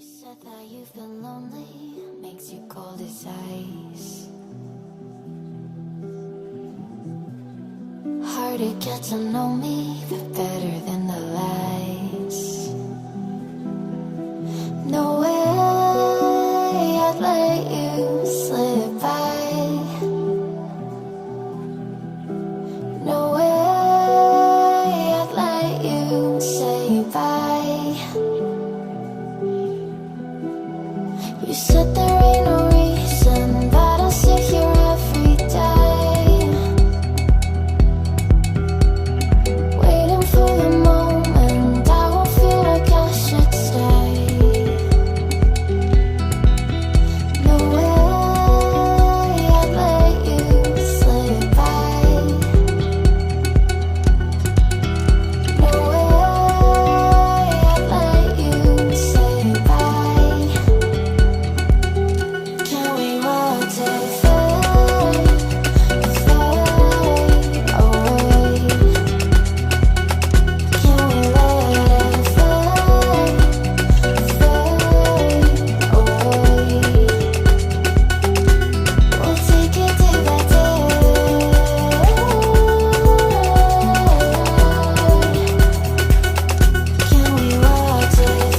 said that you've been lonely, makes you cold as ice. Hard to get to know me, but better than the lies. No way I'd let you slip by. No way I'd let you say bye. You said there ain't no reason, but I'll sit here every day, waiting for the moment I won't feel like I should stay. No way I'd let you slip by. No way I'd let you say bye. Can we watch it fade, fade away? Can we let it fade, fade away? We'll take it day by day. Can we watch it fade,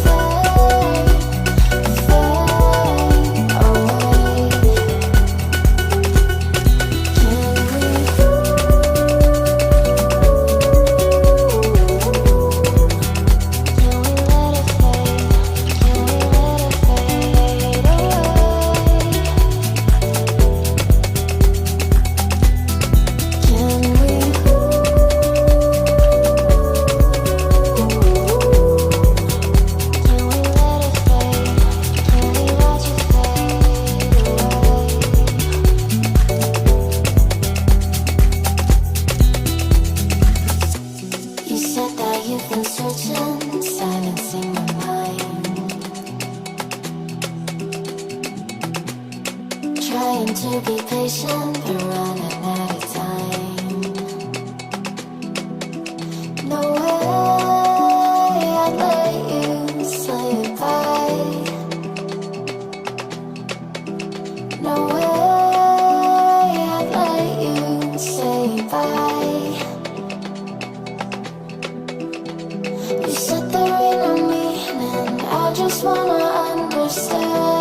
fade away? You said that you've been searching, silencing my mind, trying to be patient, but running out of time. No way I'd let you slip by. No way I'd let you say bye. You said there ain't no meaning, I just wanna understand.